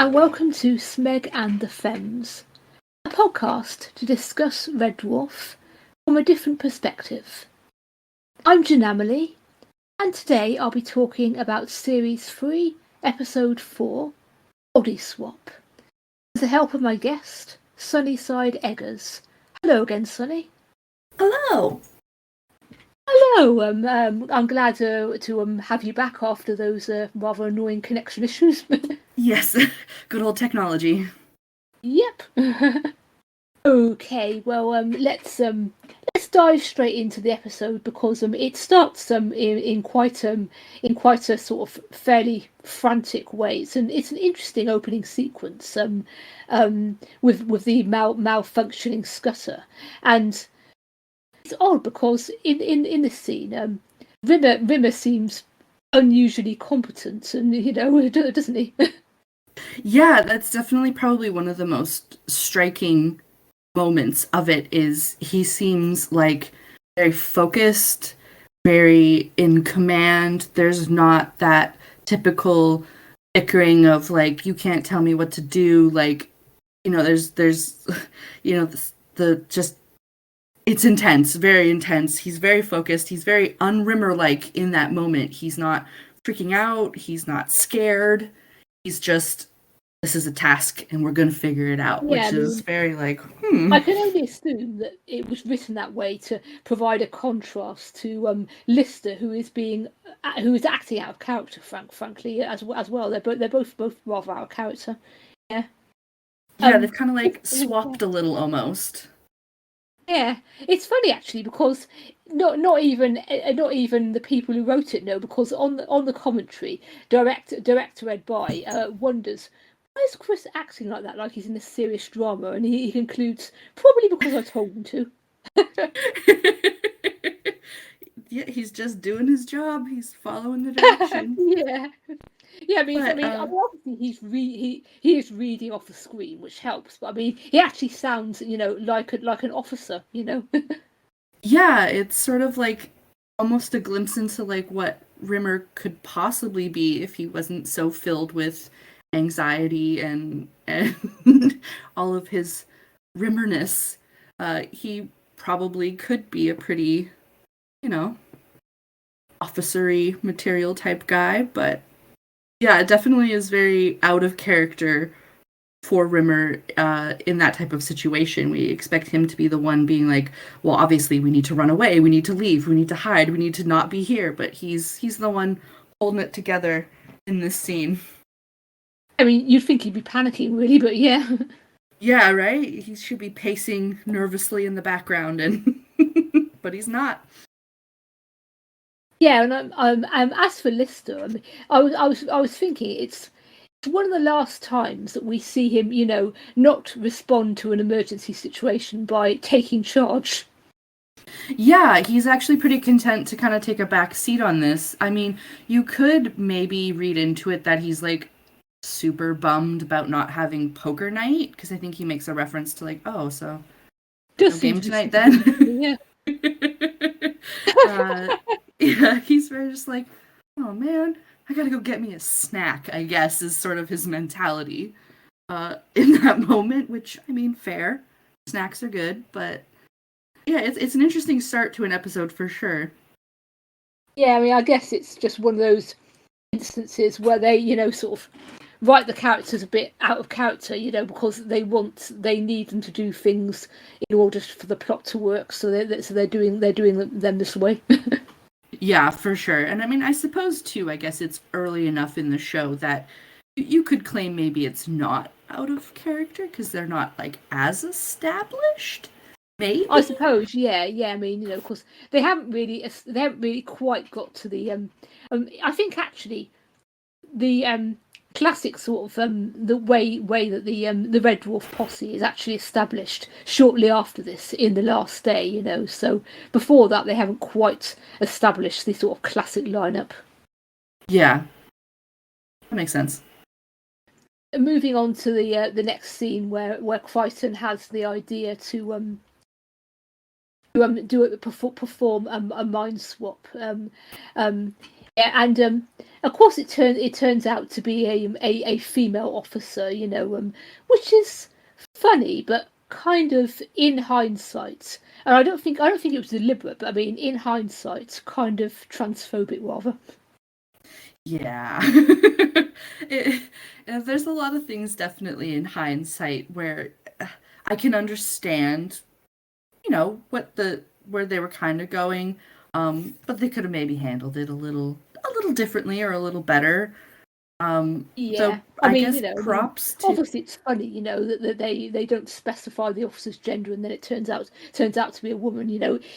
and welcome to Smeg and the Femmes, a podcast to discuss Red Dwarf from a different perspective. I'm Janamali, and today I'll be talking about Series 3, Episode 4, Bodyswap, with the help of my guest, Sunnysideeggers. Hello again, Sunny. Hello. Hello. I'm glad to have you back after those rather annoying connection issues. Yes, good old technology. Yep. Okay, well, let's dive straight into the episode because it starts in quite a sort of fairly frantic way. It's an interesting opening sequence with the malfunctioning scooter, and it's odd because in this scene, Rimmer seems unusually competent, and doesn't he? Yeah, that's definitely probably one of the most striking moments of it. Is he seems like very focused, very in command. There's not that typical bickering of like, you can't tell me what to do. Like, there's the just, it's intense, very intense. He's very focused. He's very unrimmer-like in that moment. He's not freaking out. He's not scared. He's just, this is a task and we're going to figure it out, which is very like, I can only assume that it was written that way to provide a contrast to Lister, who is acting out of character, frankly, as well. They're both rather out of character. Yeah. Yeah, they've kind of like swapped a little almost. Yeah, it's funny actually because not even the people who wrote it know, because on the commentary, director Ed By wonders, why is Chris acting like that, like he's in a serious drama, and he concludes, probably because I told him to. Yeah, he's just doing his job. He's following the direction. Yeah. I mean, obviously he is reading off the screen, which helps. But I mean, he actually sounds, like an officer, Yeah, it's sort of like almost a glimpse into like what Rimmer could possibly be if he wasn't so filled with anxiety and all of his Rimmerness. He probably could be a pretty, officery material type guy, but yeah, it definitely is very out of character for Rimmer in that type of situation. We expect him to be the one being like, well, obviously we need to run away, we need to leave, we need to hide, we need to not be here, but he's the one holding it together in this scene. I mean, you'd think he'd be panicking, really, but yeah. Yeah, right? He should be pacing nervously in the background, and but he's not. Yeah, and as for Lister, I mean, I was thinking it's one of the last times that we see him, not respond to an emergency situation by taking charge. Yeah, he's actually pretty content to kind of take a back seat on this. I mean, you could maybe read into it that he's like super bummed about not having poker night, because I think he makes a reference to like, oh, so no game tonight then. Yeah. Yeah, he's very just like, oh man, I gotta go get me a snack, I guess, is sort of his mentality in that moment, which, I mean, fair. Snacks are good, but yeah, it's an interesting start to an episode for sure. Yeah, I mean, I guess it's just one of those instances where they, sort of write the characters a bit out of character, because they need them to do things in order for the plot to work. So they're doing them this way. Yeah, for sure. And I mean, I suppose too, I guess it's early enough in the show that you could claim maybe it's not out of character because they're not like as established. Maybe, I suppose, yeah. I mean, because they haven't really quite got to the. I think actually, the classic sort of the way that the Red Dwarf posse is actually established shortly after this in the last day. So before that they haven't quite established the sort of classic lineup. Yeah, that makes sense. Moving on to the next scene where Kryten has the idea to perform a mind swap. Yeah, and of course, it turns out to be a female officer, which is funny, but kind of in hindsight, and I don't think it was deliberate, but I mean, in hindsight, kind of transphobic rather. Yeah. There's a lot of things definitely in hindsight where I can understand, where they were kind of going, but they could have maybe handled it a little differently or a little better. So I mean, guess props to. obviously it's funny, that they don't specify the officer's gender, and then it turns out to be a woman.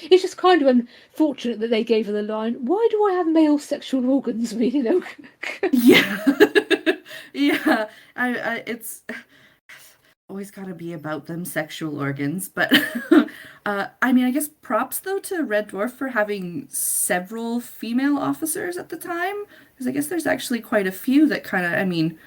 It's just kind of unfortunate that they gave her the line, "Why do I have male sexual organs?" I mean, Yeah. Yeah. It's always got to be about them sexual organs, but I mean, I guess props though to Red Dwarf for having several female officers at the time, because I guess there's actually quite a few that kind of, I mean,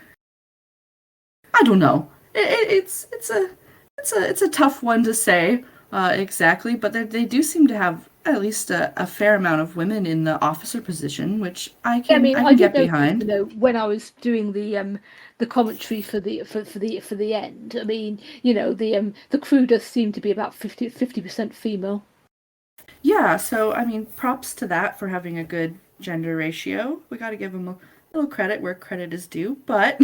I don't know. It's a tough one to say exactly, but they do seem to have at least a fair amount of women in the officer position, which I can get behind. When I was doing the commentary for the end, I mean, the crew does seem to be about 50% female. Yeah, so I mean, props to that for having a good gender ratio. We got to give them a little credit where credit is due, but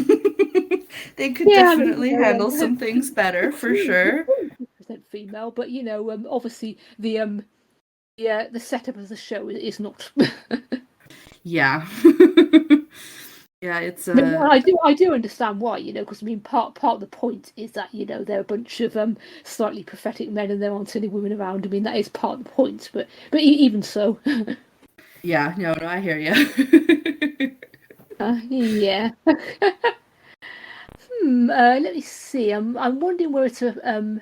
they could definitely handle some things better for sure. 50% female, but obviously the setup of the show is not. Yeah. Yeah, it's I do understand why, because I mean part of the point is that they're a bunch of slightly prophetic men and there aren't any women around. I mean that is part of the point, but even so. Yeah, no, I hear you. Yeah. Let me see. I'm wondering where to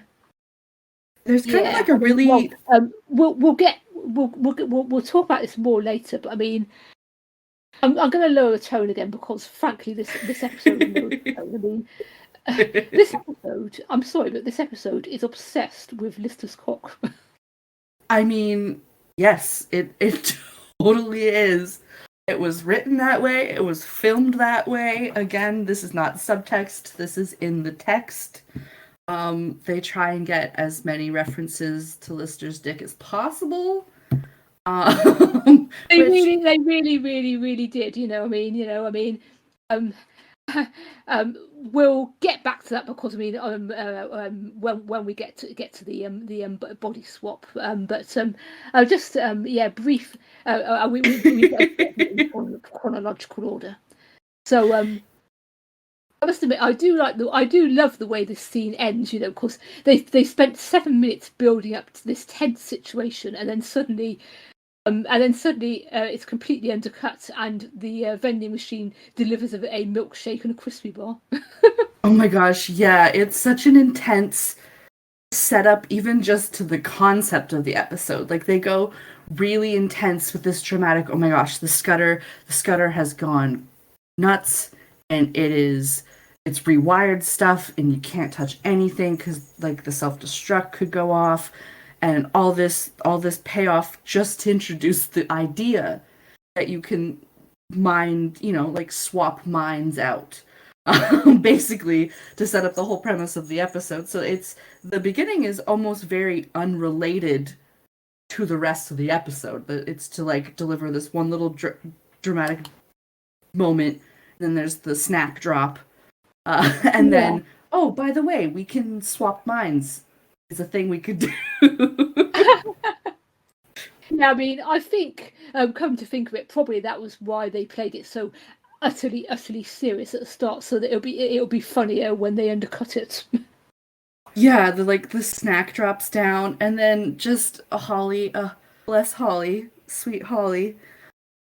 There's kind of like a really we'll talk about this more later, but I mean I'm going to lower the tone again because, frankly, this episode. I mean, this episode. I'm sorry, but this episode is obsessed with Lister's cock. I mean, yes, it totally is. It was written that way. It was filmed that way. Again, this is not subtext. This is in the text. They try and get as many references to Lister's dick as possible. They really did. We'll get back to that because I mean, when we get to the body swap, but just brief. We chronological order. So I must admit, I do love the way this scene ends. Because they spent 7 minutes building up to this tense situation, and then suddenly. It's completely undercut, and the vending machine delivers a milkshake and a crispy bar. Oh my gosh, yeah, it's such an intense setup, even just to the concept of the episode. Like they go really intense with this dramatic. Oh my gosh, the scudder has gone nuts, and it's rewired stuff, and you can't touch anything because like the self-destruct could go off. And all this payoff just to introduce the idea that you can mind, like swap minds out, basically to set up the whole premise of the episode. So the beginning is almost very unrelated to the rest of the episode, but it's to like deliver this one little dramatic moment. And then there's the snap drop, and then oh, by the way, we can swap minds. It's a thing we could do. Yeah, I mean, I think, come to think of it, probably that was why they played it so utterly serious at the start, so that it'll be funnier when they undercut it. Yeah, the snack drops down, and then just a Holly, bless Holly, sweet Holly,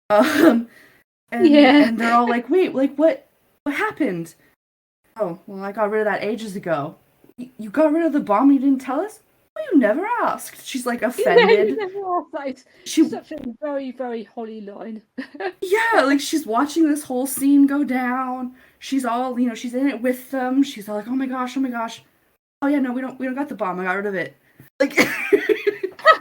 and they're all like, wait, like what happened? Oh, well, I got rid of that ages ago. You got rid of the bomb? You didn't tell us? Well, you never asked. She's like offended. You never asked. She's such a very, very Holly line. Yeah, like she's watching this whole scene go down. She's all, she's in it with them. She's all like, oh my gosh. Oh yeah, no, we don't got the bomb. I got rid of it. Like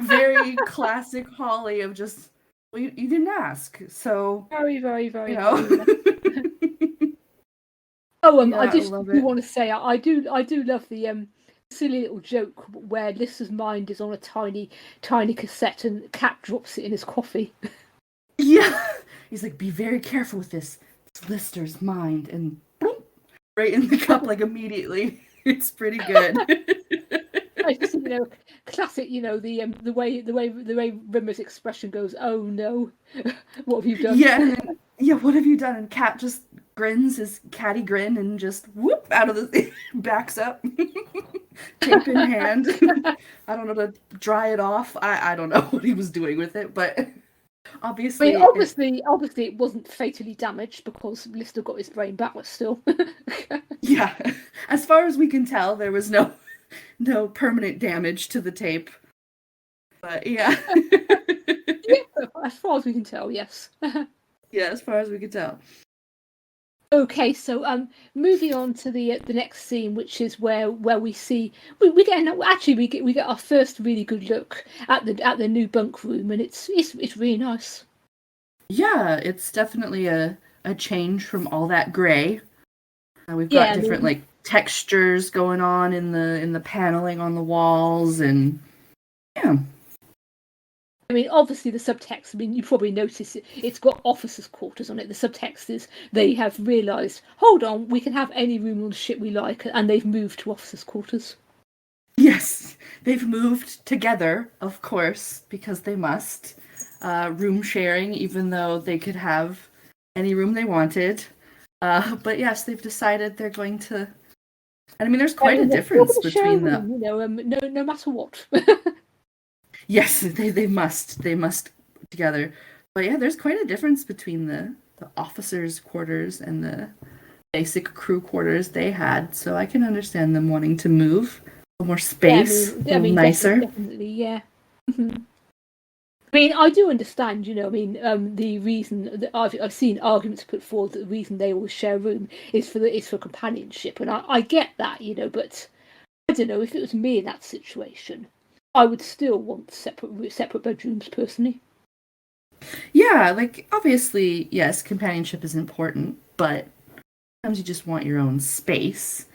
very classic Holly of just, Well, you didn't ask, so Very, very, very you know. funny. Oh, Yeah, I I just love do it. want to say I do love the silly little joke where Lister's mind is on a tiny cassette and Cat drops it in his coffee. Yeah, he's like, be very careful with this. It's Lister's mind, and boom, right in the cup like immediately. It's pretty good. I just classic. The way Rimmer's expression goes. Oh no, what have you done? Yeah, and then yeah, what have you done? And Cat just grins his catty grin and just whoop out of the backs up, tape in hand. I don't know to dry it off. I don't know what he was doing with it, but I mean, obviously it. obviously, it wasn't fatally damaged because Lister got his brain back, but still. Yeah, as far as we can tell, there was no permanent damage to the tape. But yeah. Yeah, as far as we can tell, yes. Yeah, as far as we can tell. Okay, so moving on to the next scene, which is where we see we get actually we get our first really good look at the new bunk room, and it's really nice. Yeah, it's definitely a change from all that gray. We've got Yeah, I different mean, like textures going on in the paneling on the walls, and yeah. obviously the subtext. I mean, you probably notice it's got officers' quarters on it. The subtext is they have realised, hold on, we can have any room on the ship we like, and they've moved to officers' quarters. Yes, they've moved together, of course, because they must. Room sharing, even though they could have any room they wanted. But yes, they've decided they're going to. And I mean, there's quite a They're still difference going to share a between the. room, no matter what. Yes, they must together. But yeah, there's quite a difference between the officers' quarters and the basic crew quarters they had. So I can understand them wanting to move. A little more Yeah, space, a little nicer. definitely, yeah. I mean, I do understand, the reason that I've seen arguments put forward that the reason they always share a room is for companionship, and I get that, but I don't know if it was me in that situation, I would still want separate bedrooms personally. Yeah, like obviously, yes, companionship is important, but sometimes you just want your own space,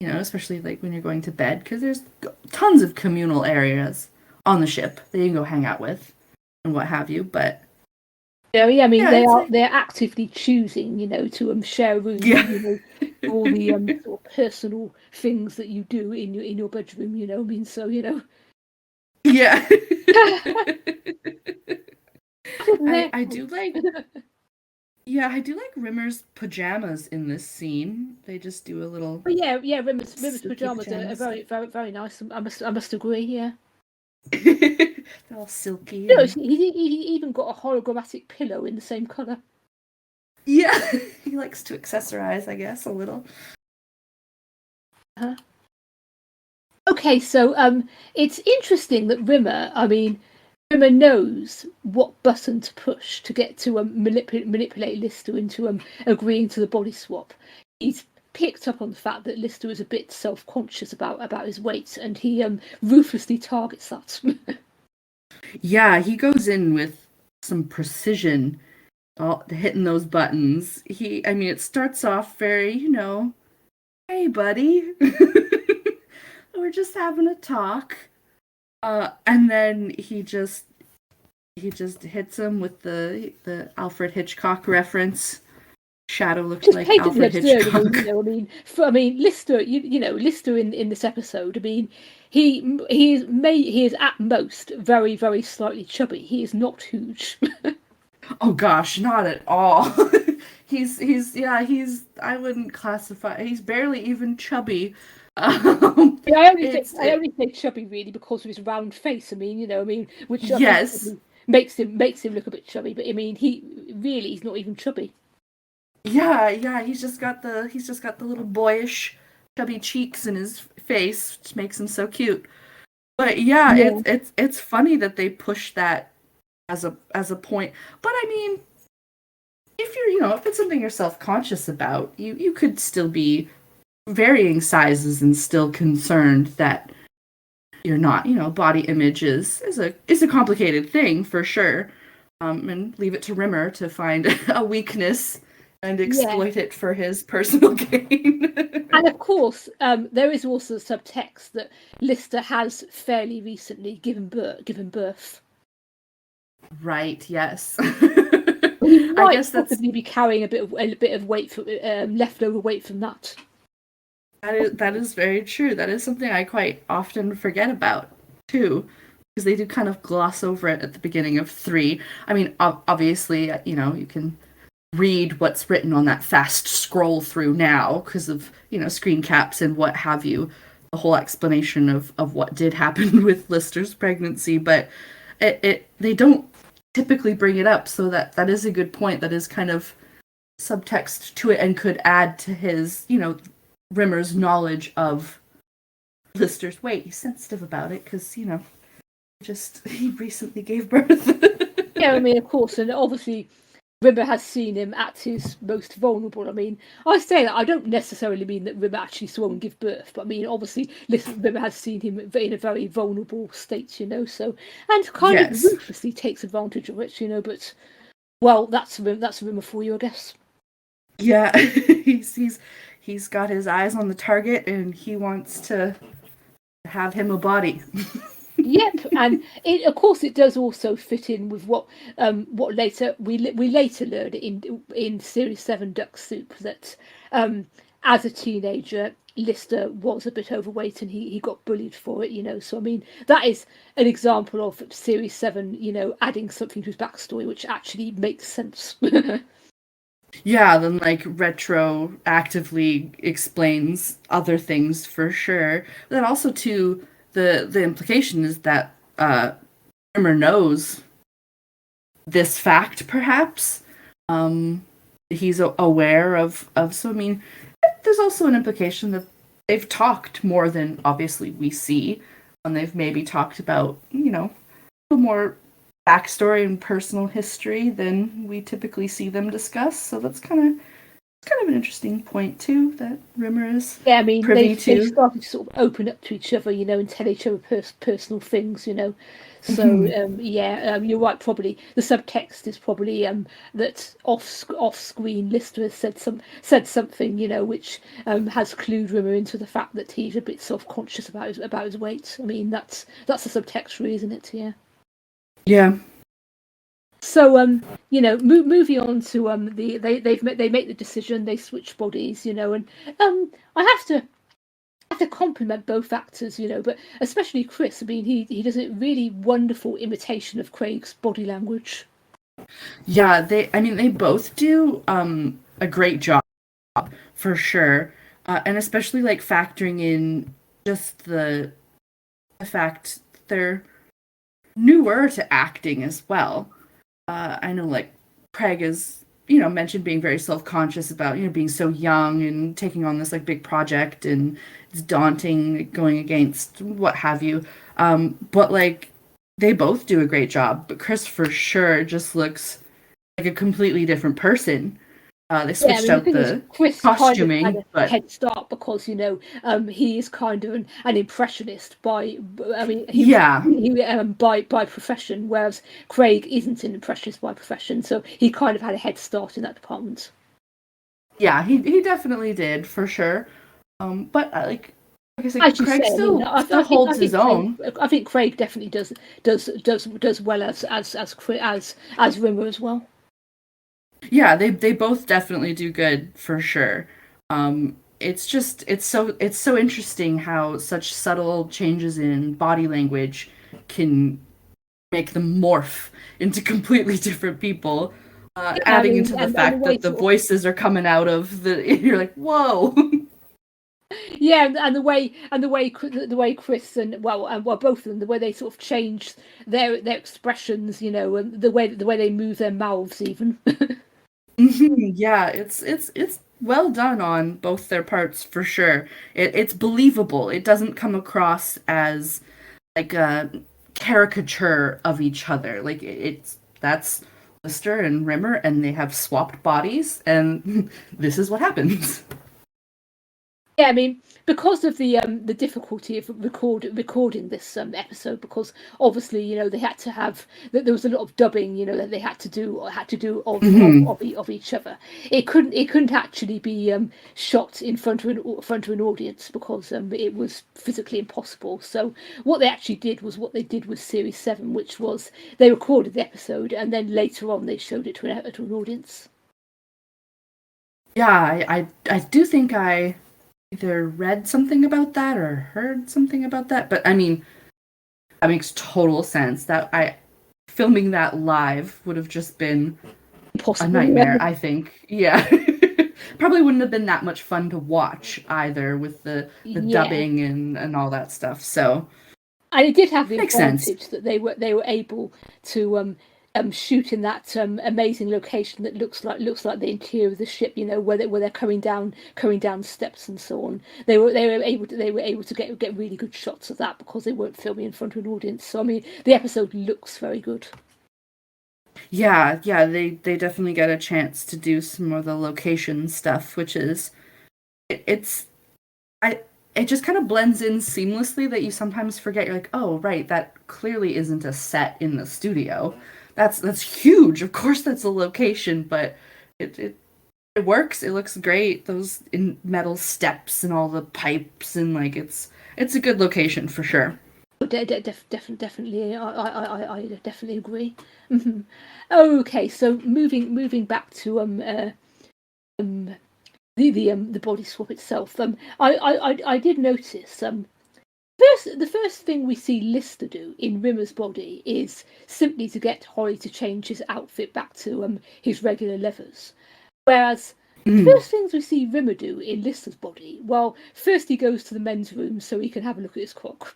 especially like when you're going to bed, because there's tons of communal areas on the ship that you can go hang out with and what have you. But Yeah, I mean yeah, it's like they're actively choosing, to share a room, yeah, for all the sort of personal things that you do in your bedroom, I mean, so yeah. their I choice. do like yeah, I do like Rimmer's pajamas in this scene. They just do a little But yeah, Rimmer's silky pajamas are pajamas. very, very, very nice. I must agree. Yeah. They're all silky and He even got a holographic pillow in the same color. yeah, he likes to accessorize, I guess, a little. Uh-huh. Okay, so it's interesting that Rimmer knows what button to push to get to manipulate Lister into agreeing to the body swap. He's picked up on the fact that Lister is a bit self-conscious about his weight, and he ruthlessly targets that. Yeah, he goes in with some precision, all hitting those buttons. I mean, it starts off very, hey, buddy, we're just having a talk. And then he just hits him with the Alfred Hitchcock reference. Shadow looked Just like patently Alfred absurd. Hitchcock. Lister. Lister in this episode. I mean, he is at most very, very slightly chubby. He is not huge. Oh gosh, not at all. he's I wouldn't classify. He's barely even chubby. Yeah, It's I it, only say chubby really because of his round face. Which I think yes, probably makes him look a bit chubby. But I mean, he's not even chubby. yeah. He's just got the little boyish chubby cheeks in his face, which makes him so cute. But yeah, Yeah. it's funny that they push that as a point. But I mean, if you're if it's something you're self conscious about, you could still be varying sizes and still concerned that you're not. Body image is a complicated thing for sure. and leave it to Rimmer to find a weakness and Yeah. exploit it for his personal gain. And of course, there is also subtext that Lister has fairly recently given birth. Right, yes. He I might guess that's possibly be carrying a bit of weight from leftover weight from that. that is very true. That is something I quite often forget about too, because they do kind of gloss over it at the beginning of 3. I mean, obviously, you know, you can read what's written on that fast scroll through now because of, you know, screen caps and what have you, the whole explanation of what did happen with Lister's pregnancy, but they don't typically bring it up, so that is a good point. That is kind of subtext to it and could add to his, you know, Rimmer's knowledge of Lister's weight. He's sensitive about it because, you know, he recently gave birth. Yeah, I mean, of course, and obviously Rimmer has seen him at his most vulnerable. I mean, I say that I don't necessarily mean that Rimmer actually saw him give birth, but I mean, obviously, Rimmer has seen him in a very vulnerable state, you know. So, and kind of Yes. ruthlessly takes advantage of it, you know. But well, that's Rimmer for you, I guess. Yeah, he's got his eyes on the target, and he wants to have him a body. Yep, and of course it does also fit in with what later we later learned in Series 7 Duck Soup that as a teenager Lister was a bit overweight and he got bullied for it, you know. So I mean that is an example of Series 7, you know, adding something to his backstory which actually makes sense. Yeah, then like retroactively explains other things for sure. But then also too, the implication is that Rimmer knows this fact, perhaps. He's aware of. So I mean, there's also an implication that they've talked more than obviously we see, and they've maybe talked about, you know, a more backstory and personal history than we typically see them discuss. So that's kind of an interesting point too that Rimmer is Yeah, I mean privy they've to. started to sort of open up to each other, you know, and tell each other personal things, you know. So you're right. Probably the subtext is probably that off screen Lister has said something, you know, which has clued Rimmer into the fact that he's a bit self conscious about his weight. I mean that's the subtext, really, isn't it? Yeah. Yeah. So you know, moving on to they make the decision, they switch bodies, you know, and I have to compliment both actors, you know, but especially Chris. I mean, he does a really wonderful imitation of Craig's body language. Yeah, they both do a great job for sure. And especially like factoring in just the fact they're newer to acting as well. I know like Craig is, you know, mentioned being very self-conscious about, you know, being so young and taking on this like big project, and it's daunting going against what have you. But like they both do a great job, but Chris for sure just looks like a completely different person. They Yeah, I switched mean the out thing is, the Chris kind of had costuming, a but head start because you know he is kind of an impressionist by, I mean yeah, by profession, whereas Craig isn't an impressionist by profession, so he kind of had a head start in that department. yeah, he definitely did for sure. But like I said, As you Craig say, I mean, still holds his own. I think Craig definitely does well as Rimmer as well. Yeah, they both definitely do good for sure. It's just it's so interesting how such subtle changes in body language can make them morph into completely different people. Yeah, I Adding mean, into the and the fact way that the sort of voices are coming out of the you're like, whoa. yeah, and the way Chris and well both of them, the way they sort of change their expressions, you know, and the way they move their mouths even. Yeah, it's well done on both their parts for sure. It's believable. It doesn't come across as like a caricature of each other. Like it's that's Lister and Rimmer, and they have swapped bodies, and this is what happens. Yeah, I mean, because of the difficulty of recording this episode, because obviously, you know, they had to have that there was a lot of dubbing, you know, that they had to do of each other. It couldn't actually be shot in front of an audience because it was physically impossible. So what they actually did was what they did with Series 7, which was they recorded the episode and then later on they showed it to an audience. Yeah, I do think I either read something about that or heard something about that. But I mean, that makes total sense. That I filming that live would have just been a Impossible. nightmare, I think. Yeah. Probably wouldn't have been that much fun to watch either with the Yeah. dubbing and all that stuff. So And it did have the makes sense. advantage that they were able to shoot in that amazing location that looks like the interior of the ship. You know, where they're coming down steps and so on. They were able to get really good shots of that because they weren't filming in front of an audience. So I mean, the episode looks very good. Yeah, they definitely get a chance to do some more of the location stuff, which is it's I it just kind of blends in seamlessly that you sometimes forget. You're like, oh right, that clearly isn't a set in the studio. That's huge. Of course that's a location, but it works. It looks great. Those in metal steps and all the pipes and like it's a good location for sure. Definitely, I definitely agree. Okay, so moving back to the body swap itself. I did notice the first thing we see Lister do in Rimmer's body is simply to get Holly to change his outfit back to his regular leathers, whereas the first things we see Rimmer do in Lister's body, well, first he goes to the men's room so he can have a look at his cock.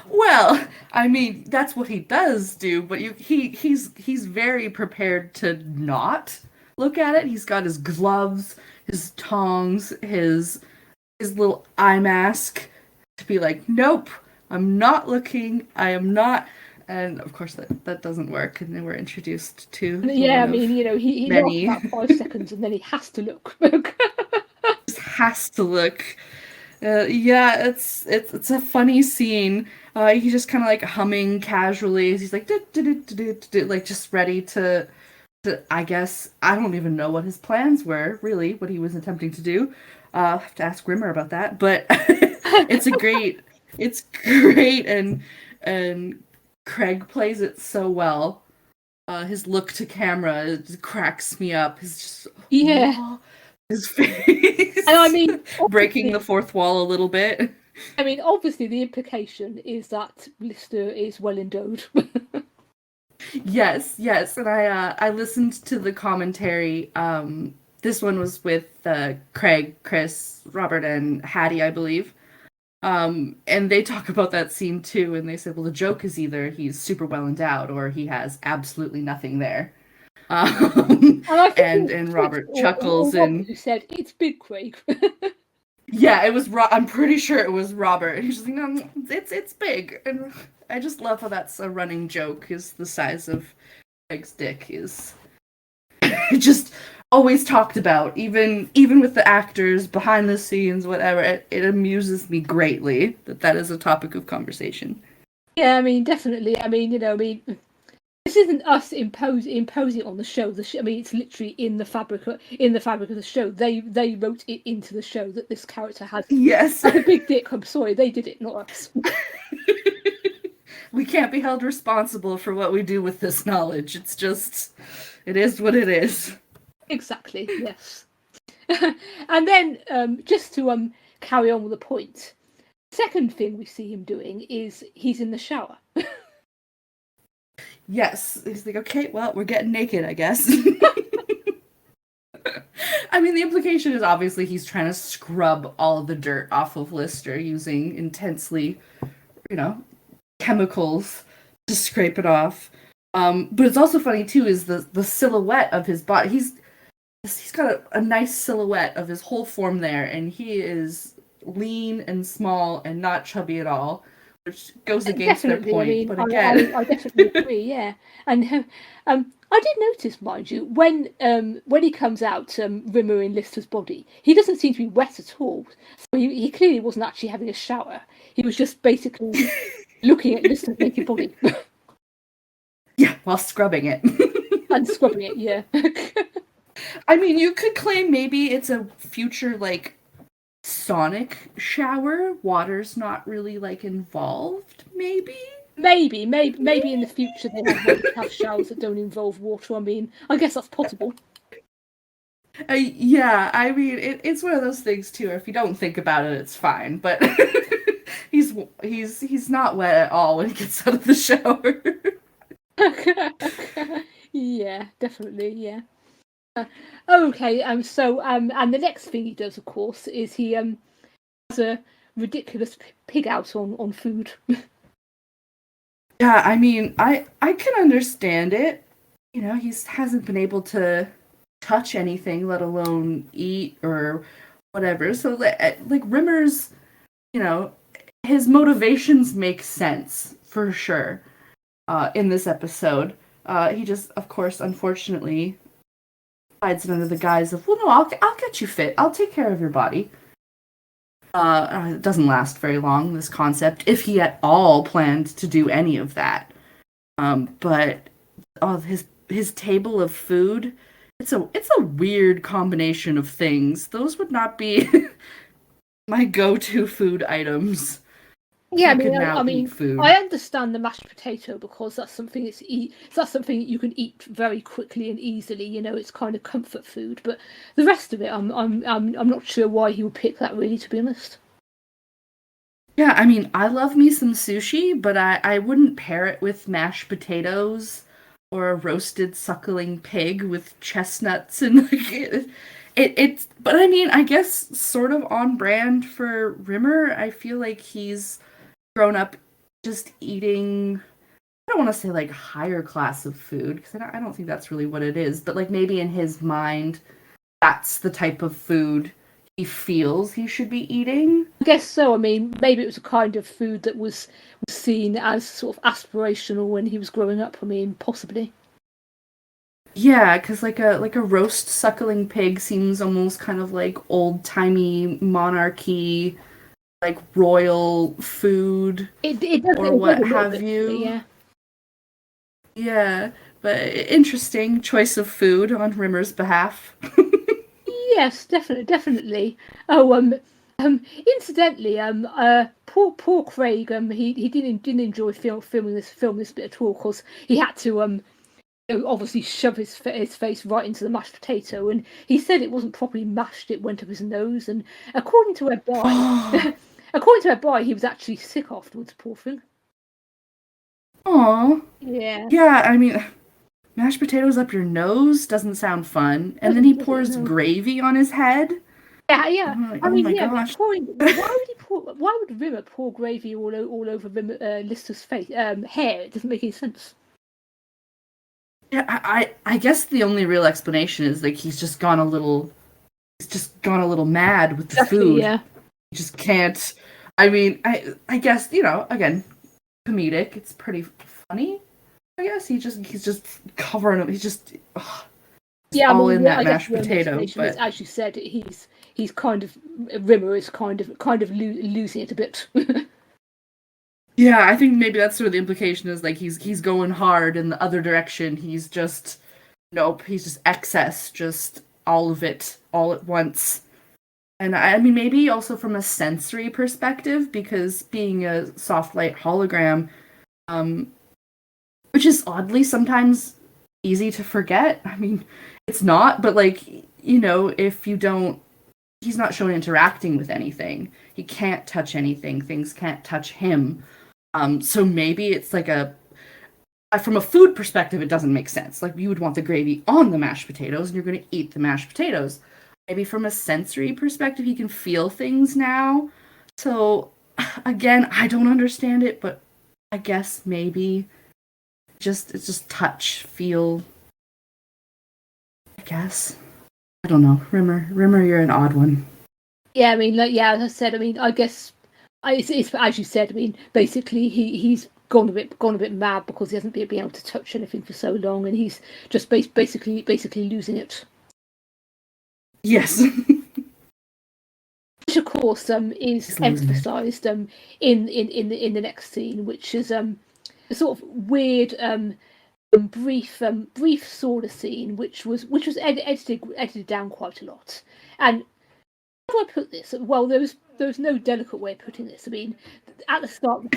Well, I mean, that's what he does do, but he's very prepared to not look at it. He's got his gloves, his tongs, his little eye mask to be like, nope, I'm not looking. I am not. And of course, that doesn't work. And then we're introduced to Yeah, I mean, you know, he lasts many. about 5 seconds and then he has to look. Just has to look. Yeah, it's a funny scene. He's just kind of like humming casually. He's like, like just ready to. I guess I don't even know what his plans were. Really, what he was attempting to do. I have to ask Rimmer about that. But it's great, and Craig plays it so well. His look to camera it cracks me up. He's just Yeah. his face. And I mean, breaking the fourth wall a little bit. I mean, obviously, the implication is that Lister is well endowed. Yes, and I listened to the commentary. This one was with Craig, Chris, Robert, and Hattie, I believe. And they talk about that scene too, and they said, well, the joke is either he's super well endowed or he has absolutely nothing there. And Robert chuckles and who said it's big, Craig. yeah, it was. I'm pretty sure it was Robert. He's just like, no, it's big, and I just love how that's a running joke. Is the size of Craig's dick is just always talked about, even with the actors behind the scenes, whatever. It amuses me greatly that is a topic of conversation. Yeah, I mean, definitely. I mean, you know, I mean, this isn't us imposing on the show. I mean, it's literally in the fabric of the show. They wrote it into the show that this character has a big dick. I'm sorry, they did it, not us. We can't be held responsible for what we do with this knowledge. It's just, it is what it is. Exactly. Yes. And then, just to carry on with the point, second thing we see him doing is he's in the shower. Yes, he's like, okay, well, we're getting naked, I guess. I mean, the implication is obviously he's trying to scrub all of the dirt off of Lister using intensely, chemicals to scrape it off. But it's also funny too is the silhouette of his body. He's got a nice silhouette of his whole form there, and he is lean and small and not chubby at all, which goes against their point. Definitely. I mean, But again, I definitely agree. Yeah, and I did notice, mind you, when he comes out, Rimmer in Lister's body, he doesn't seem to be wet at all. So he clearly wasn't actually having a shower. He was just basically looking at Lister's naked body yeah, while scrubbing it. and scrubbing it. Yeah. I mean, you could claim maybe it's a future like sonic shower. Water's not really like involved, maybe. Maybe in the future they have showers that don't involve water. I mean, I guess that's possible. Yeah, I mean, it's one of those things too. If you don't think about it, it's fine. But he's not wet at all when he gets out of the shower. Yeah, definitely. Yeah. Okay. So and the next thing he does, of course, is he has a ridiculous pig out on food. Yeah, I mean, I can understand it. You know, he hasn't been able to touch anything, let alone eat or whatever. So like Rimmer's, you know, his motivations make sense for sure. In this episode, he just, of course, unfortunately, hides it under the guise of, well, no, I'll get you fit. I'll take care of your body. It doesn't last very long, this concept, if he at all planned to do any of that. But his table of food, it's a weird combination of things. Those would not be my go-to food items. Yeah, I mean, food. I understand the mashed potato because that's something that's something you can eat very quickly and easily. You know, it's kind of comfort food. But the rest of it, I'm not sure why he would pick that. Really, to be honest. Yeah, I mean, I love me some sushi, but I wouldn't pair it with mashed potatoes or a roasted suckling pig with chestnuts and like it's. But I mean, I guess sort of on brand for Rimmer. I feel like he's grown up just eating, I don't want to say like higher class of food because I don't think that's really what it is, but like maybe in his mind that's the type of food he feels he should be eating. I guess so. I mean, maybe it was a kind of food that was seen as sort of aspirational when he was growing up. I mean, possibly. Yeah, because like a roast suckling pig seems almost kind of like old timey monarchy, like royal food or what have you. Yeah. Yeah, but interesting choice of food on Rimmer's behalf. Yes, definitely. Oh, incidentally, poor Craig, he didn't enjoy filming this bit at all because he had to obviously shove his face right into the mashed potato, and he said it wasn't properly mashed; it went up his nose, and according to her boy, he was actually sick afterwards. Poor thing. Aw. Yeah. Yeah, I mean, mashed potatoes up your nose doesn't sound fun. And then he pours gravy on his head. Yeah. Like, gosh. Why would Rimmer pour gravy all over Lister's face hair? It doesn't make any sense. Yeah, I guess the only real explanation is like he's just gone a little mad with the food. Yeah. He just can't. I mean, I guess, you know, again, comedic. It's pretty funny. I guess he's just covering him. He's just all in that mashed potato. But as you said, he's kind of, Rimmer is kind of losing it a bit. Yeah, I think maybe that's sort of the implication is like he's going hard in the other direction. He's just he's just excess, just all of it all at once. And I mean maybe also from a sensory perspective, because being a soft light hologram, which is oddly sometimes easy to forget. I mean, it's not, but like, you know, if you don't, he's not shown interacting with anything. He can't touch anything. Things can't touch him. So maybe it's like from a food perspective, it doesn't make sense. Like you would want the gravy on the mashed potatoes and you're going to eat the mashed potatoes. Maybe from a sensory perspective, he can feel things now. So again, I don't understand it, but I guess maybe it's just touch, feel. I guess. I don't know. Rimmer, you're an odd one. Yeah, I mean, as I said, I mean, I guess it's as you said. I mean, basically, he's gone a bit mad because he hasn't been able to touch anything for so long, and he's just basically losing it. Yes. Which, of course, is emphasised in the next scene, which is a sort of weird brief sauna scene, which was edited down quite a lot. And how do I put this? Well, there's no delicate way of putting this. I mean, at the start,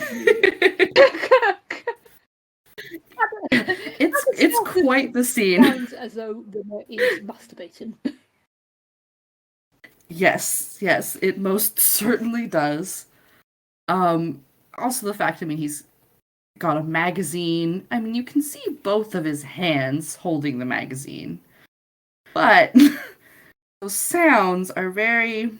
it's quite the scene. Sounds as though Rimmer is masturbating. Yes, it most certainly does. Also the fact, I mean, he's got a magazine. I mean, you can see both of his hands holding the magazine. But those sounds are very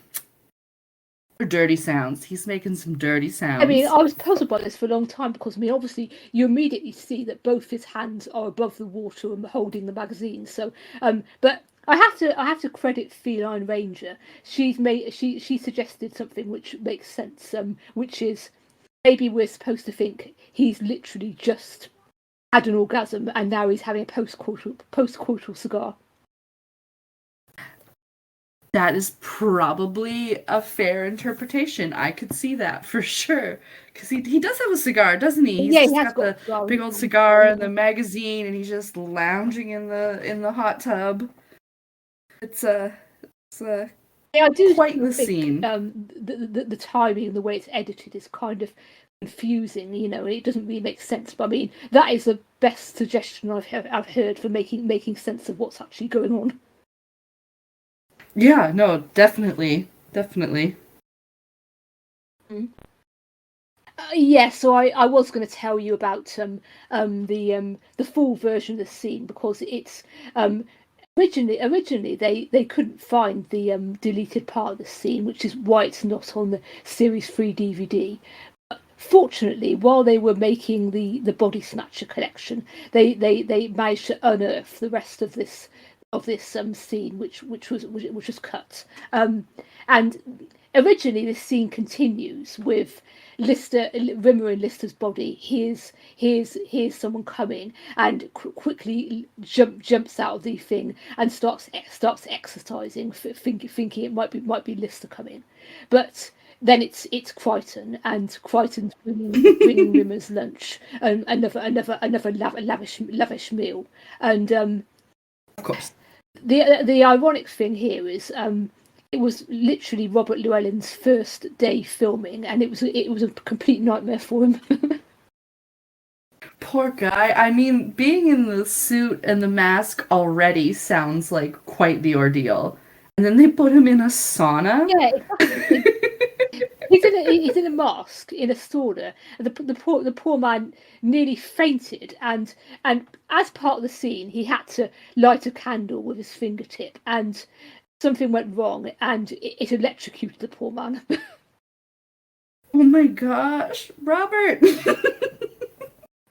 dirty sounds. He's making some dirty sounds. I mean, I was puzzled by this for a long time because, I mean, obviously you immediately see that both his hands are above the water and holding the magazine. So, but I have to credit Feline Ranger. She suggested something which makes sense. Which is maybe we're supposed to think he's literally just had an orgasm and now he's having a post-coital cigar. That is probably a fair interpretation. I could see that for sure. Because he does have a cigar, doesn't he? He's just got the big old cigar and the magazine, and he's just lounging in the hot tub. It's I do quite the scene. The timing and the way it's edited is kind of confusing. You know, it doesn't really make sense. But I mean, that is the best suggestion I've heard for making sense of what's actually going on. Yeah, no, definitely. Yeah, so I was going to tell you about the full version of the scene because it's originally they couldn't find the deleted part of the scene, which is why it's not on the Series 3 DVD. But fortunately, while they were making the Body Snatcher collection, they managed to unearth the rest of this scene, which was cut. And originally, this scene continues with Rimmer in Lister's body. Here's someone coming, and quickly jumps out of the thing and starts exercising, thinking it might be Lister coming, but then it's Kryten, and Kryten's bringing Rimmer's lunch, and another lavish meal, and of course. The ironic thing here is it was literally Robert Llewellyn's first day filming, and it was a complete nightmare for him. Poor guy. I mean, being in the suit and the mask already sounds like quite the ordeal, and then they put him in a sauna. Yeah, exactly. He's in a mask in a sauna. The poor man nearly fainted, and as part of the scene, he had to light a candle with his fingertip, and something went wrong, and it electrocuted the poor man. Oh my gosh, Robert!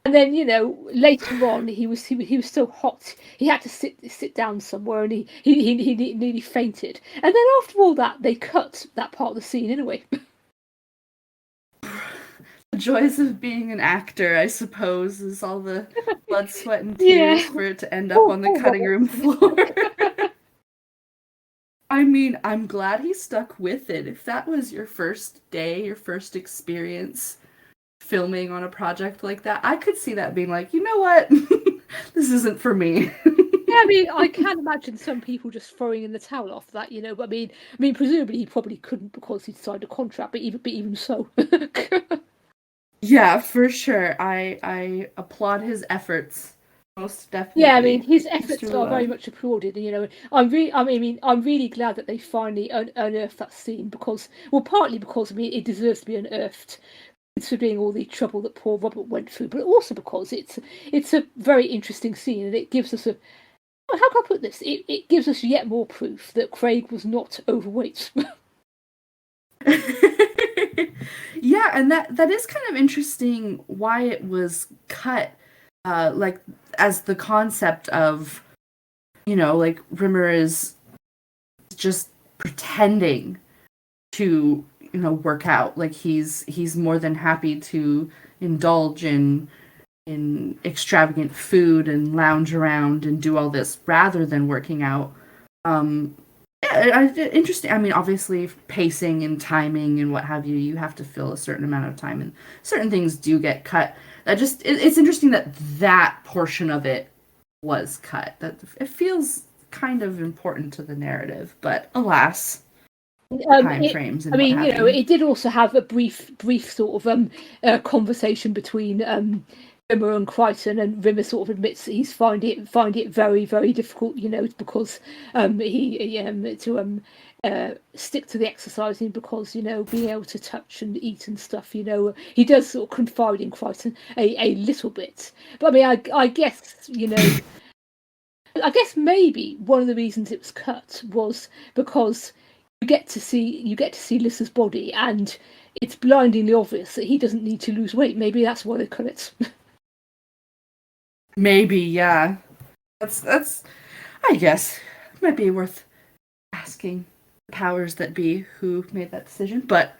And then, you know, later on, he was so hot, he had to sit down somewhere, and he nearly fainted. And then after all that, they cut that part of the scene anyway. The joys of being an actor, I suppose, is all the blood, sweat, and tears for it to end up on the cutting room floor. I mean, I'm glad he stuck with it. If that was your first day, your first experience filming on a project like that, I could see that being like, you know what? This isn't for me. Yeah, I mean, I can imagine some people just throwing in the towel off that, you know. But I mean, presumably he probably couldn't because he'd signed a contract. But even so. Yeah, for sure. I applaud his efforts. Most definitely. Yeah, I mean, his efforts are very much applauded, and you know, I'm really glad that they finally unearthed that scene because, well, partly because I mean, it deserves to be unearthed, considering all the trouble that poor Robert went through, but also because it's a very interesting scene, and it gives us a, how can I put this? It gives us yet more proof that Craig was not overweight. Yeah, and that is kind of interesting why it was cut, like as the concept of, you know, like Rimmer is just pretending to work out. Like he's more than happy to indulge in extravagant food and lounge around and do all this rather than working out. Interesting. I mean, obviously, pacing and timing and what have you, you have to fill a certain amount of time, and certain things do get cut. It's interesting that portion of it was cut. That it feels kind of important to the narrative, but alas, time frames and what have you. It did also have a brief sort of conversation between Rimmer and Kryten, and Rimmer sort of admits that he's find it very, very difficult, because he to stick to the exercising, because being able to touch and eat and stuff, he does sort of confide in Kryten a little bit. But I mean, I guess I guess maybe one of the reasons it was cut was because you get to see Lissa's body, and it's blindingly obvious that he doesn't need to lose weight. Maybe that's why they cut it. Maybe, yeah. That's I guess might be worth asking the powers that be who made that decision. But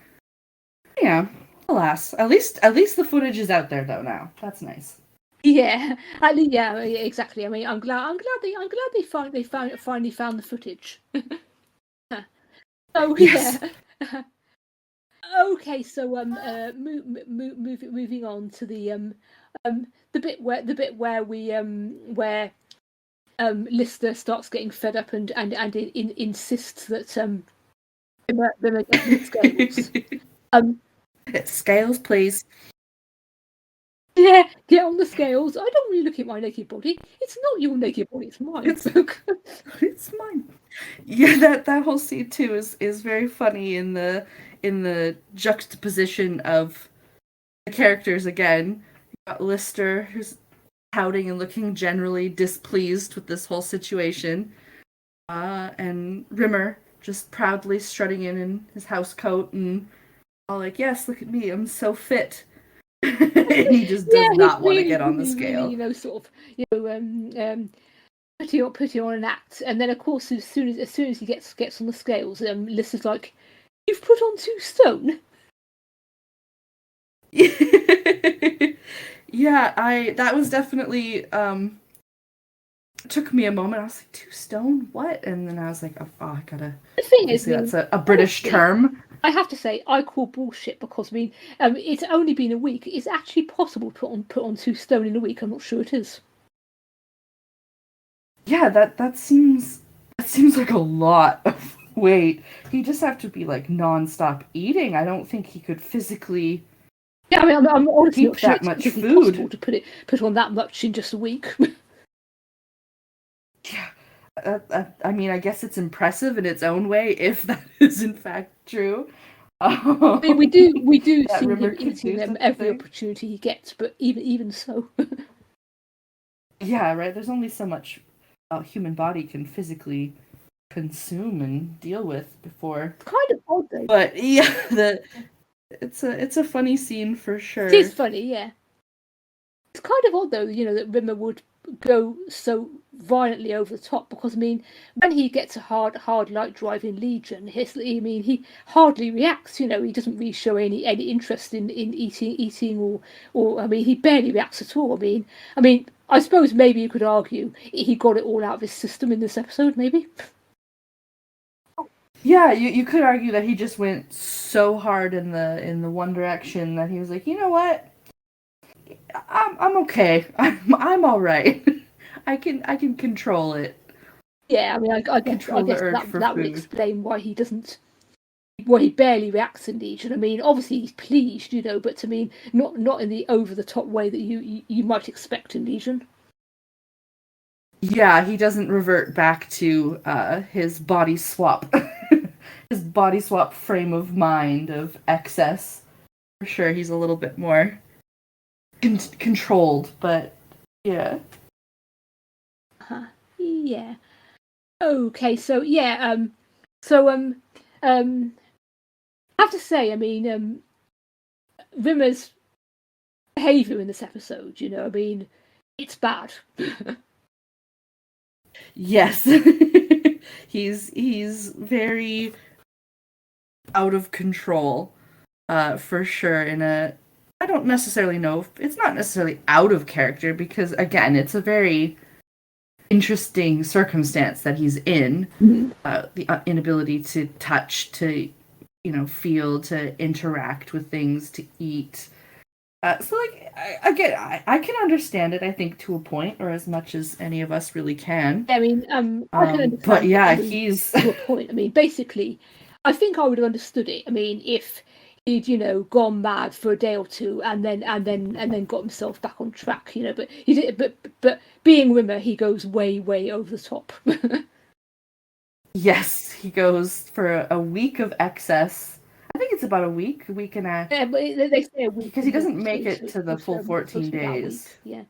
yeah, alas, at least the footage is out there though now. That's nice. Yeah, yeah, exactly. I mean, I'm glad they finally found the footage. So yes. Yeah. Okay, so moving on to the bit where we where Lister starts getting fed up and insists that they're getting scales. Scales, please. Yeah, get on the scales. I don't really look at my naked body. It's not your naked body, it's mine. It's mine. Yeah, that whole scene too is very funny in the juxtaposition of the characters again. You got Lister, who's pouting and looking generally displeased with this whole situation. And Rimmer just proudly strutting in his house coat and all like, yes, look at me, I'm so fit. He just does not want to get on the scale. Really, sort of, putting on an act, and then of course as soon as he gets on the scales, Lister's like, "You've put on 2 stone." Yeah, that was definitely took me a moment. I was like, 2 stone? What? And then I was like, oh, I gotta. The thing is, that's a British term. I have to say, I call bullshit, because I mean, it's only been a week. It's actually possible to put on 2 stone in a week. I'm not sure it is. Yeah, that seems like a lot of weight. He just have to be like non-stop eating. I don't think he could physically. Yeah, I mean, I'm honestly not sure that much it's food possible to put on that much in just a week. Yeah, I mean, I guess it's impressive in its own way, if that is in fact true. I mean, we do see Rimmer him eating them every opportunity he gets, but even so. Yeah, right. There's only so much a human body can physically consume and deal with before. It's kind of odd, though. But yeah, it's a funny scene for sure. It is funny, yeah. It's kind of odd, though, that Rimmer would go so violently over the top, because I mean, when he gets a hard light drive in Legion, he hardly reacts. He doesn't really show any interest in eating, or I mean, he barely reacts at all. I mean, I suppose maybe you could argue he got it all out of his system in this episode, maybe. Yeah, you could argue that he just went so hard in the one direction that he was like, you know what, I'm okay. I'm all right. I can control it. Yeah, I mean, I guess that would explain why he doesn't. Well, he barely reacts in Legion. I mean, obviously he's pleased, but I mean, not in the over the top way that you might expect in Legion. Yeah, he doesn't revert back to his body swap, his body swap frame of mind of excess. For sure, he's a little bit more controlled, but yeah. Yeah. Okay, so yeah, I have to say, I mean, Rimmer's behaviour in this episode, I mean, it's bad. Yes. He's very out of control, for sure. I don't necessarily know if it's not necessarily out of character because again, it's a very interesting circumstance that he's in. The inability to touch, to feel, to interact with things, to eat. So like I can understand it. I think to a point, or as much as any of us really can. I mean, I can understand. But yeah, I mean, he's to a point. I mean, basically, I think I would have understood it. I mean, if he'd gone mad for a day or two and then got himself back on track, but he did. But being Rimmer, he goes way over the top. Yes, he goes for a week of excess. I think it's about a week and a. Yeah, but they say a week Because he doesn't make it to the full 14 days. Yeah.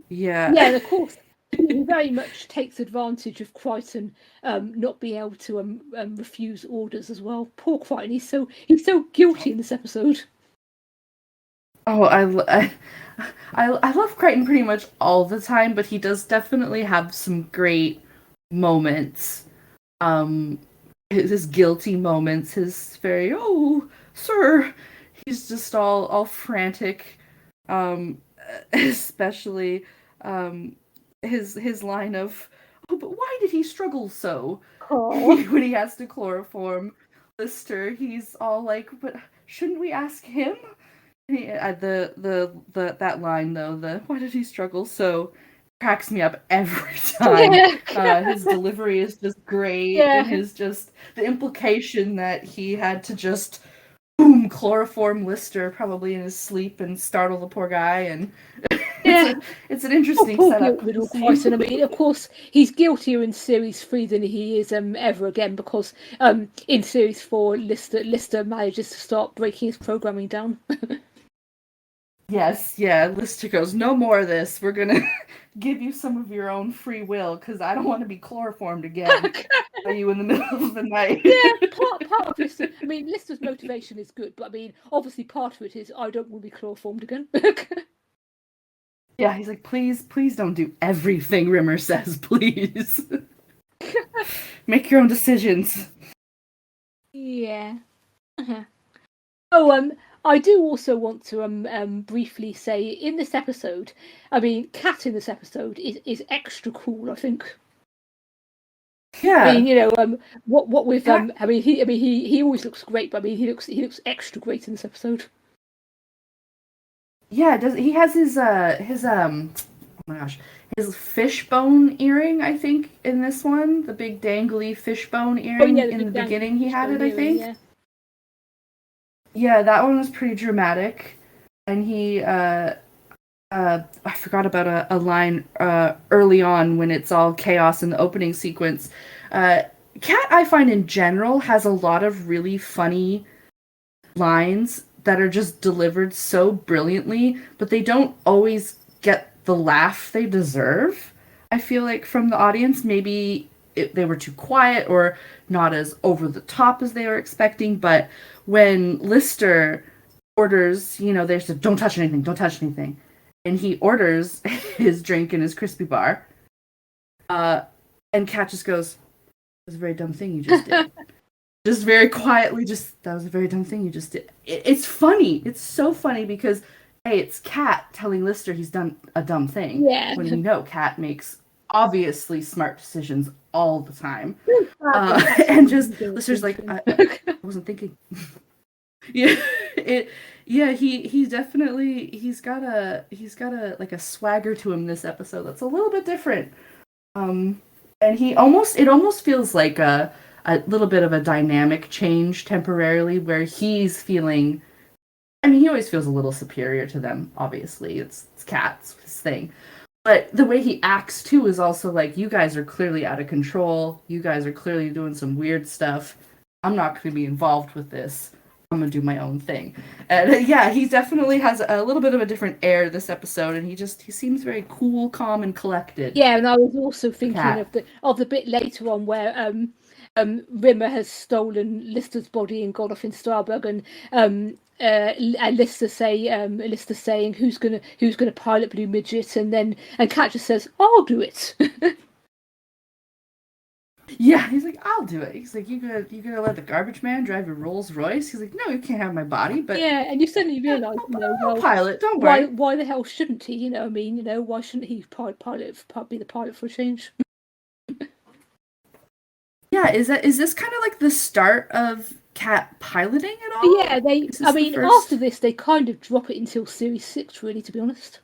Yeah. Yeah, and of course, he very much takes advantage of Kryten not being able to refuse orders as well. Poor Kryten, he's so guilty in this episode. Oh, I love Kryten pretty much all the time, but he does definitely have some great moments. His guilty moments, his very sir, he's just all frantic. Especially his line of but why did he struggle so when he has to chloroform Lister? He's all like, but shouldn't we ask him? That line though, the why did he struggle so, cracks me up every time. His delivery is just great, and his just the implication that he had to just boom chloroform Lister probably in his sleep and startle the poor guy, and it's an interesting setup. Little Kryten. I mean, of course, he's guiltier in series 3 than he is ever again, because in series 4, Lister manages to start breaking his programming down. Yes, yeah. Lister goes, no more of this. We're gonna give you some of your own free will because I don't want to be chloroformed again. Are you in the middle of the night? Yeah, part of Lister. I mean, Lister's motivation is good, but I mean, obviously, part of it is I don't want to be chloroformed again. Yeah, he's like, please don't do everything Rimmer says, please. Make your own decisions. Yeah. Oh, I do also want to briefly say in this episode, I mean, Kat in this episode is extra cool, I think. Yeah. I mean, what with I mean, he always looks great, but I mean, he looks extra great in this episode. Yeah, he has his oh my gosh, his fishbone earring, I think, in this one, the big dangly fishbone earring in the beginning he had it, I think. Yeah, that one was pretty dramatic. And he I forgot about a line early on when it's all chaos in the opening sequence. Kat, I find in general, has a lot of really funny lines that are just delivered so brilliantly, but they don't always get the laugh they deserve. I feel like from the audience, maybe they were too quiet or not as over the top as they were expecting, but when Lister orders, they said, don't touch anything, and he orders his drink and his crispy bar, and Kat just goes, that was a very dumb thing you just did. Just very quietly, that was a very dumb thing you just did. It's funny. It's so funny because, hey, it's Kat telling Lister he's done a dumb thing. Yeah. When Kat makes obviously smart decisions all the time. And just Lister's like, I wasn't thinking. Yeah, he definitely he's got a like a swagger to him this episode that's a little bit different. And it almost feels like a little bit of a dynamic change temporarily where he's feeling, I mean, he always feels a little superior to them, obviously. It's Kat's his thing. But the way he acts, too, is also like, you guys are clearly out of control. You guys are clearly doing some weird stuff. I'm not going to be involved with this. I'm going to do my own thing. And yeah, he definitely has a little bit of a different air this episode, and he seems very cool, calm, and collected. Yeah, and I was also thinking of the bit later on where Rimmer has stolen Lister's body and gone off in Starbuck, and Lister saying who's gonna pilot Blue Midget, and Kat just says, I'll do it. Yeah, he's like, I'll do it. He's like, you gonna let the garbage man drive your Rolls Royce? He's like, no, you can't have my body, but Yeah, and you suddenly yeah, realise, I'll well, pilot. Don't why worry. why the hell shouldn't he? I mean, why shouldn't he be the pilot for a change? Yeah, is this kind of like the start of Cat piloting at all? Yeah, Is I this the mean, after first? this, they kind of drop it until series 6, really, to be honest.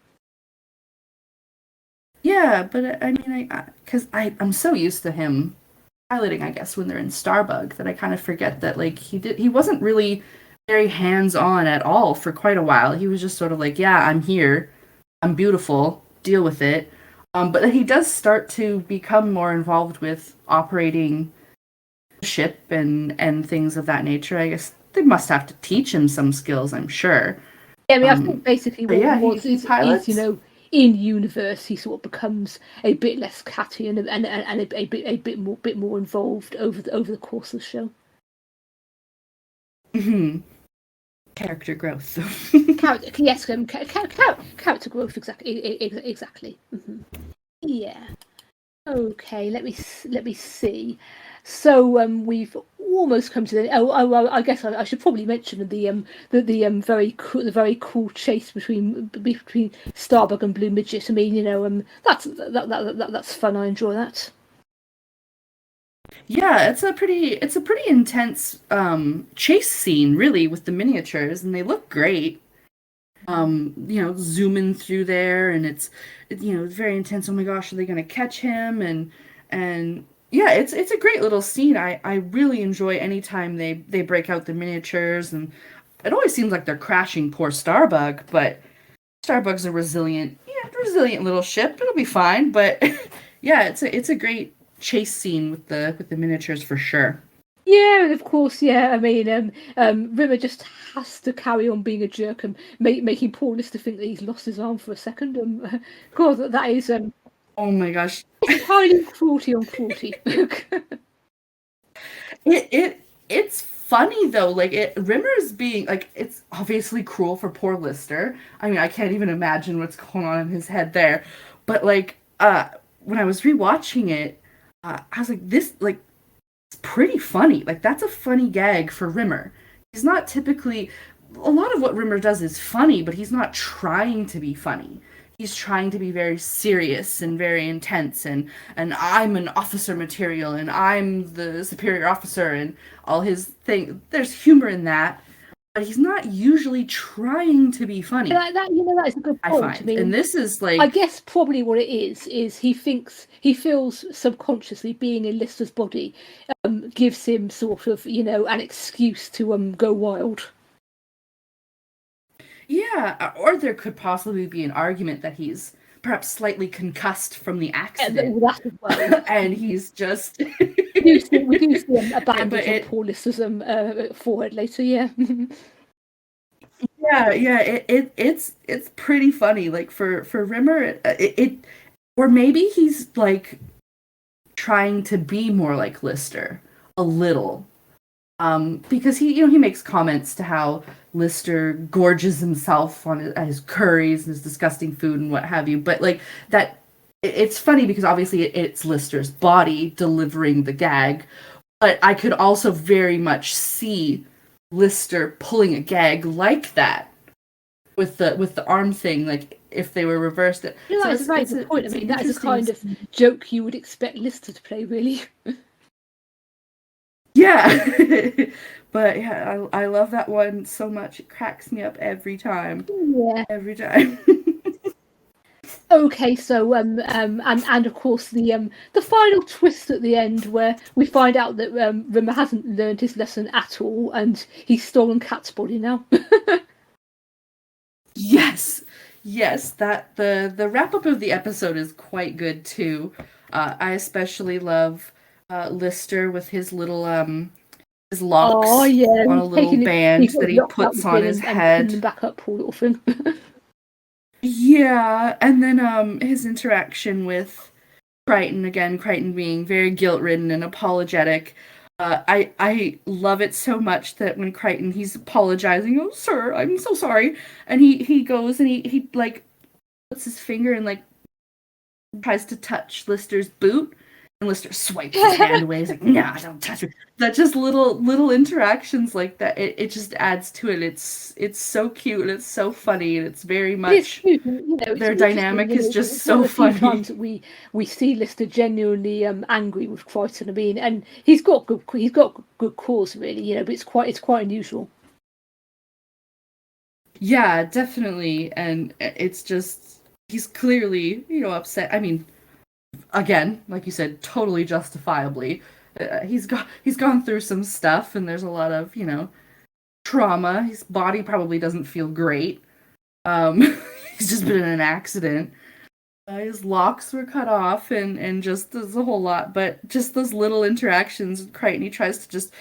Yeah, but I mean, because I'm so used to him piloting, I guess, when they're in Starbug, that I kind of forget that like he wasn't really very hands on at all for quite a while. He was just sort of like, yeah, I'm here, I'm beautiful, deal with it. But he does start to become more involved with operating the ship and things of that nature. I guess they must have to teach him some skills, I'm sure. Yeah, I mean, I think basically But what yeah, it was he is pilots. in universe he sort of becomes a bit less catty and a bit more involved over the course of the show. Mhm. Character growth. Character, yes, character growth, exactly. Yeah. Okay, let me see. So we've almost come to the. I guess I should probably mention the very cool chase between Starbug and Blue Midget. I mean, that's fun. I enjoy that. Yeah, it's a pretty intense chase scene really with the miniatures and they look great. Zooming through there and it's very intense. Oh my gosh, are they gonna catch him? And yeah, it's a great little scene. I really enjoy anytime they break out the miniatures and it always seems like they're crashing poor Starbug, but Starbug's a resilient little ship. It'll be fine. But yeah, it's a great chase scene with the miniatures for sure. Yeah, and of course, yeah. I mean, Rimmer just has to carry on being a jerk and making poor Lister think that he's lost his arm for a second. God, that is Oh my gosh, entirely cruelty on cruelty. it's funny though. Like Rimmer's being like it's obviously cruel for poor Lister. I mean, I can't even imagine what's going on in his head there. But like when I was rewatching it, I was like, this like it's pretty funny. Like that's a funny gag for Rimmer. He's not typically a lot of what Rimmer does is funny, but he's not trying to be funny. He's trying to be very serious and very intense and I'm an officer material and I'm the superior officer and all his thing. There's humor in that, but he's not usually trying to be funny, That is a good I point. I find. And mean, this is I like guess probably what it is he feels subconsciously being in Lister's body gives him sort of an excuse to go wild. yeah, or there could possibly be an argument that he's perhaps slightly concussed from the Yeah, accident that as well. and he's just We do see a but bandage on it poor Lister's forehead later. Yeah. yeah it's pretty funny like for Rimmer it or maybe he's like trying to be more like Lister a little because he makes comments to how Lister gorges himself on his curries and his disgusting food and what have you but like that it's funny because obviously it's Lister's body delivering the gag but I could also very much see Lister pulling a gag like that with the arm thing, like if they were reversed. So That is a very good point. I it's an mean, that is a interesting. kind of joke you would expect Lister to play, really. Yeah, but yeah, I love that one so much. It cracks me up every time. Yeah. Every time. Okay, so and of course the final twist at the end where we find out that Rimmer hasn't learned his lesson at all and he's stolen Cat's body now. Yes, yes. That the wrap up of the episode is quite good too. I especially love Lister with his Oh locks yeah, on a he's little taking it. band He's got that his he locks out the puts on bin his and pinning them head. back up, poor little thing. Yeah, and then his interaction with Kryten again, Kryten being very guilt-ridden and apologetic. I love it so much that when Kryten he's apologizing, oh sir, I'm so sorry, and he goes and he like puts his finger and like tries to touch Lister's boot, And Lister swipes his hand away. He's like, "Nah, don't touch me." That just little interactions like that. It just adds to it. It's so cute and it's so funny and it's very much cute. You know, it's their dynamic is just it's so one of the few funny. times that we see Lister genuinely angry with Kryten. I mean, and he's got good cause really. You know, but it's quite unusual. Yeah, definitely, and it's just he's clearly upset. I mean, again, like you said, totally justifiably. He's gone through some stuff, and there's a lot of trauma. His body probably doesn't feel great. Um, he's just been in an accident. His locks were cut off, and just there's a whole lot. But just those little interactions, Crichton, he tries to just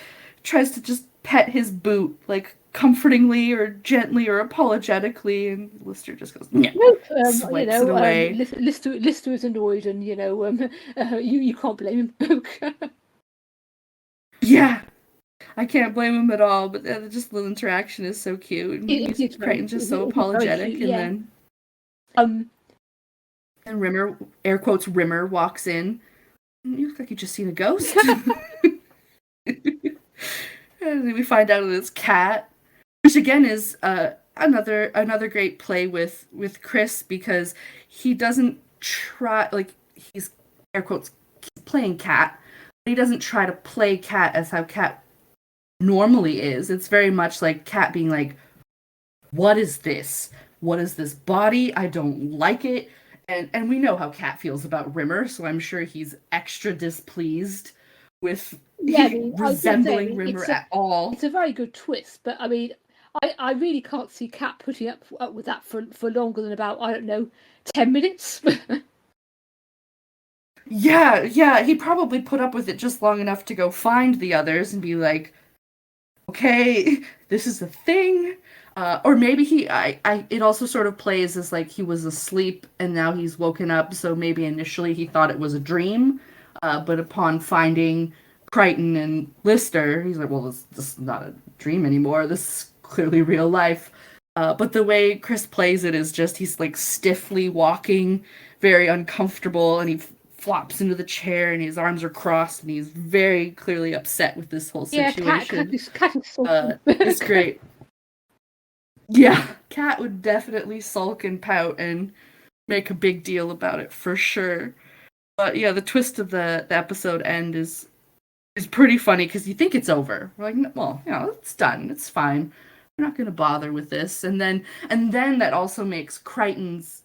pet his boot like comfortingly or gently or apologetically, and Lister just goes, yeah, Nope, swipes it away. Lister is annoyed, and you can't blame him. Yeah, I can't blame him at all. But just the little interaction is so cute. And Crichton's just so apologetic, cute, and yeah. then Um, and Rimmer, air quotes, Rimmer walks in. You look like you just seen a ghost. And then we find out it's Cat, which again is another great play with Chris, because he doesn't try, like, he's air quotes playing Cat, but he doesn't try to play Cat as how Cat normally is. It's very much like Cat being like, what is this? What is this body? I don't like it. And we know how Cat feels about Rimmer, so I'm sure he's extra displeased with resembling Rimmer at all. It's a very good twist, but I mean, I really can't see Cat putting up with that for longer than about, I don't know, 10 minutes. Yeah, he probably put up with it just long enough to go find the others and be like, okay, this is a thing. Or maybe it also sort of plays as like he was asleep and now he's woken up, so maybe initially he thought it was a dream, but upon finding Kryten and Lister, he's like, well, this is not a dream anymore, this is clearly real life. But the way Chris plays it is just he's like stiffly walking, very uncomfortable, and he flops into the chair and his arms are crossed and he's very clearly upset with this whole situation. Cat is so it's great. Yeah, Cat would definitely sulk and pout and make a big deal about it for sure. But yeah, the twist of the episode end is pretty funny because you think it's over. We're like, well, it's done. It's fine. We're not gonna bother with this. And then that also makes Kryten's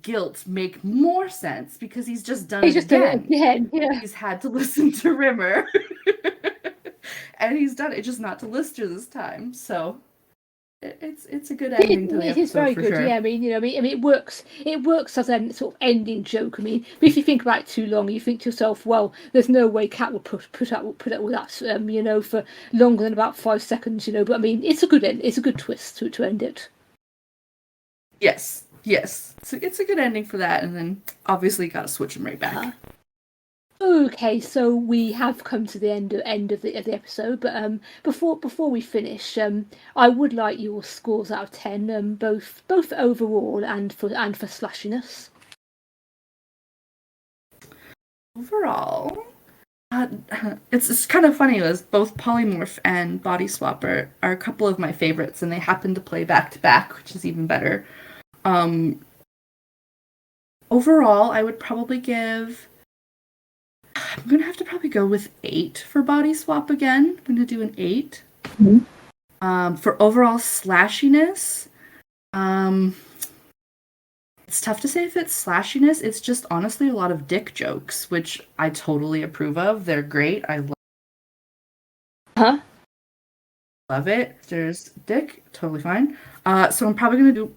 guilt make more sense because he's just done it again. Yeah. He's had to listen to Rimmer. And he's done it, just not to Lister this time. So it's a good ending to the episode. It is very good. Sure. Yeah, I mean, it works. It works as a sort of ending joke. I mean, but if you think about it too long, you think to yourself, well, there's no way Cat will put up with that, for longer than about 5 seconds, But I mean, it's a good end. It's a good twist to end it. Yes. So it's a good ending for that, and then obviously got to switch them right back. Okay, so we have come to the end of the episode, but before we finish, I would like your scores out of 10, both overall and for slashiness. Overall, it's kind of funny, as both Polymorph and Bodyswap are a couple of my favorites, and they happen to play back to back, which is even better. Overall, I would probably give. I'm gonna have to probably go with 8 for Bodyswap again. I'm gonna do an 8. Mm-hmm. For overall slashiness, it's tough to say if it's slashiness. It's just honestly a lot of dick jokes, which I totally approve of. They're great. I love it. There's dick, totally fine. So I'm probably gonna do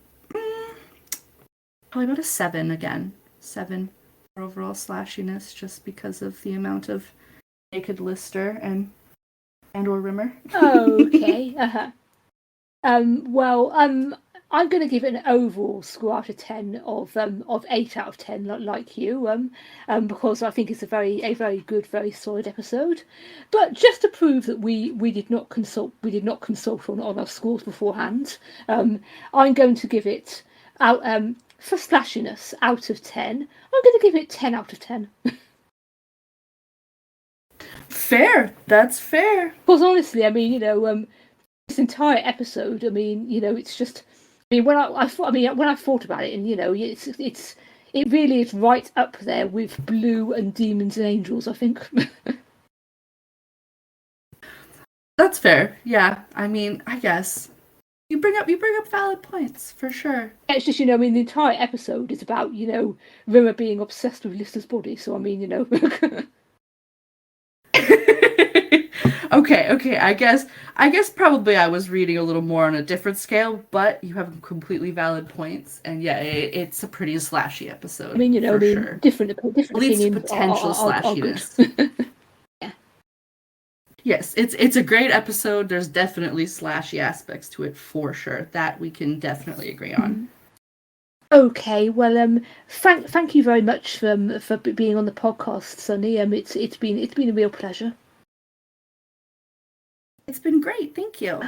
probably about a 7 again. 7. Overall slashiness, just because of the amount of naked Lister and or Rimmer. Okay. Well, I'm going to give it an overall score out of 10 of 8 out of 10, like you, because I think it's a very good, very solid episode. But just to prove that we did not consult on our scores beforehand, I'm going to give it out for slashiness out of 10. I'm going to give it 10 out of 10. Fair. That's fair. Because honestly, I mean, this entire episode, I mean, it's just, I mean, when I thought about it, and it really is right up there with Blue and Demons and Angels, I think. That's fair. Yeah. I mean, I guess you bring up valid points for sure. It's just, I mean, the entire episode is about, Rimmer being obsessed with Lister's body. So I mean, Okay. I guess probably I was reading a little more on a different scale, but you have completely valid points, and yeah, it's a pretty slashy episode. I mean, sure. different Leads to opinions potential are good. slashiness. Yes, it's a great episode. There's definitely slashy aspects to it for sure. That we can definitely agree on. Okay, well, thank you very much for being on the podcast, Sunny. It's been a real pleasure. It's been great, thank you.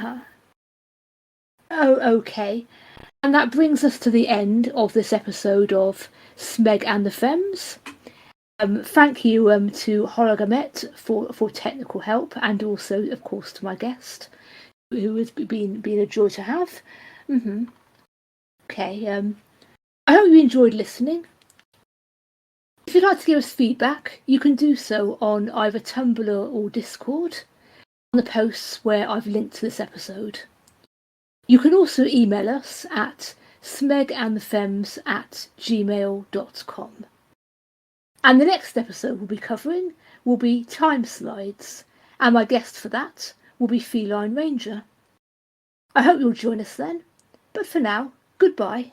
Oh, okay. And that brings us to the end of this episode of Smeg and the Femmes. Thank you to Hologamet for technical help, and also, of course, to my guest, who has been a joy to have. Okay. I hope you enjoyed listening. If you'd like to give us feedback, you can do so on either Tumblr or Discord, on the posts where I've linked to this episode. You can also email us at smegandthefemmes@gmail.com. And the next episode we'll be covering will be Time Slides, and my guest for that will be Feline Ranger. I hope you'll join us then, but for now, goodbye.